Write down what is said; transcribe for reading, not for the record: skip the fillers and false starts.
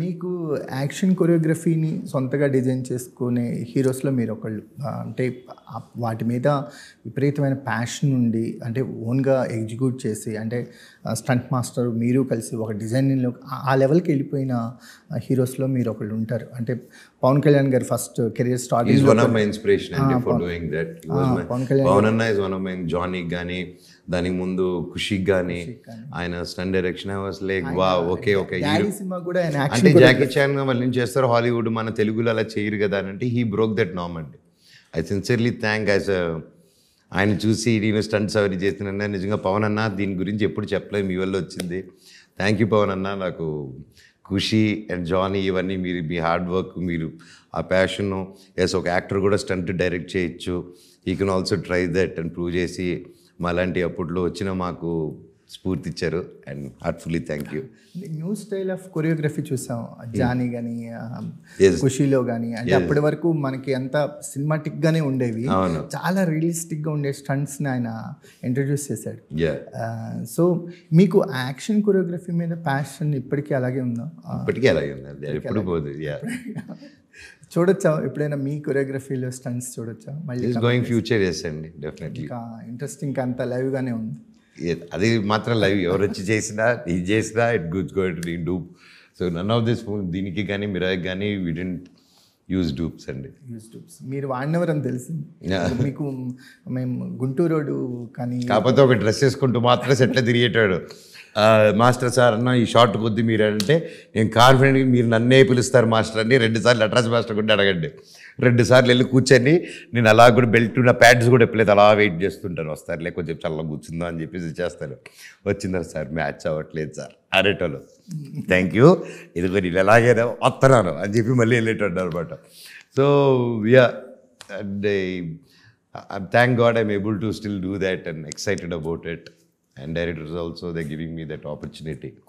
మీకు యాక్షన్ కొరియోగ్రఫీని సొంతగా డిజైన్ చేసుకునే హీరోస్లో మీరు ఒకళ్ళు. అంటే వాటి మీద విపరీతమైన ప్యాషన్ ఉండి అంటే ఓన్గా ఎగ్జిక్యూట్ చేసి అంటే స్టంట్ మాస్టర్ మీరు కలిసి ఒక డిజైనింగ్లో ఆ లెవెల్కి వెళ్ళిపోయిన హీరోస్లో మీరు ఒకళ్ళు ఉంటారు. అంటే పవన్ కళ్యాణ్ గారు first career starting is one of my inspiration అండి for doing that. Pawan Kalyan Pawan అన్న ఇస్ వన్ ఆఫ్ మై జానీకి కానీ దానికి ముందు ఖుషికి కానీ ఆయన స్టంట్ డైరెక్షన్ వాస్ లైక్ వా ఓకే ఓకే డాడీ సినిమా కూడా ఆయన అంటే యాక్షన్ జాకీ చాన్ వాళ్ళు ఏం చేస్తారు హాలీవుడ్ మన తెలుగులో అలా చేయరు కదా అని అంటే హీ బ్రోక్ దట్ నామ్ అండి. ఐ సిన్సియర్లీ థ్యాంక్ యాజ్ ఆయన చూసి నేను స్టంట్స్ అవన్నీ చేస్తున్నా నిజంగా పవన్ అన్న దీని గురించి ఎప్పుడు చెప్పలేదు మీ వల్ల వచ్చింది. థ్యాంక్ యూ పవన్ అన్న. నాకు ఖుషి అండ్ జానీ ఇవన్నీ మీరు మీ హార్డ్ వర్క్ మీరు ఆ ప్యాషను ఎస్ ఒక యాక్టర్ కూడా స్టంట్ డైరెక్ట్ చేయొచ్చు ఈ కెన్ ఆల్సో ట్రై దట్ అని ప్రూవ్ చేసి మాలాంటి అప్పట్లో వచ్చిన మాకు స్ఫూర్తి ఇచ్చారు and heartfully thank you. New style of choreography చూసాం జానీ కానీ ఖుషీలో కానీ అంటే అప్పటి వరకు మనకి అంత సినిమాటిక్గానే ఉండేవి, చాలా రియలిస్టిక్గా ఉండే స్టంట్స్ని ఆయన ఇంట్రడ్యూస్ చేశాడు. సో మీకు యాక్షన్ కొరియోగ్రఫీ మీద ప్యాషన్ ఇప్పటికీ అలాగే ఉందా? ఇప్పటికీ అలాగే ఉంది, ఎప్పుడు పోదు. చూడొచ్చా ఎప్పుడైనా మీ కొరియోగ్రఫీలో స్టంట్స్ చూడొచ్చా? మళ్ళీ గోయింగ్ ఫ్యూచర్ చేసండి డెఫినెట్లీ. ఇంకా ఇంట్రెస్టింగ్ అంత లైవ్గానే ఉంది. అది మాత్రం లైవ్ ఎవరు వచ్చి చేసినా ఇది చేసినా it goods going to do. So none of this దీనికి కానీ మిరాకి కానీ వీ డెంట్ యూజ్ డూప్స్ అండి. మీరు వాడినవరని తెలిసింది మీకు. మేము గుంటూరు రోడ్డు కానీ కాకపోతే ఒక డ్రెస్ వేసుకుంటూ మాత్రం సెట్లో తిరిగేటాడు. మాస్టర్ సార్ అన్న ఈ షార్ట్ కొద్ది మీరు అంటే నేను కాన్ఫిడెంట్గా మీరు నన్నే పిలుస్తారు మాస్టర్ అని 2 సార్లు అడ్రస్ మాస్టర్ కూడా అడగండి. 2 సార్లు వెళ్ళి కూర్చొని నేను అలా కూడా బెల్ట్ నా ప్యాడ్స్ కూడా ఎప్పుడైతే అలా వెయిట్ చేస్తుంటాను వస్తారు లేక కొంచెం చల్ల కూర్చుందా అని చెప్పేసి చేస్తారు. వచ్చిందా సార్ మ్యాచ్ అవ్వట్లేదు సార్ అనేటోళ్ళు. థ్యాంక్ యూ ఇదిగో నేను ఎలాగైనా వస్తున్నాను అని చెప్పి మళ్ళీ వెళ్ళేటట్టు అనమాట. So yeah and thank God I'm able to still do that and excited about it. And directors also, they're giving me that opportunity.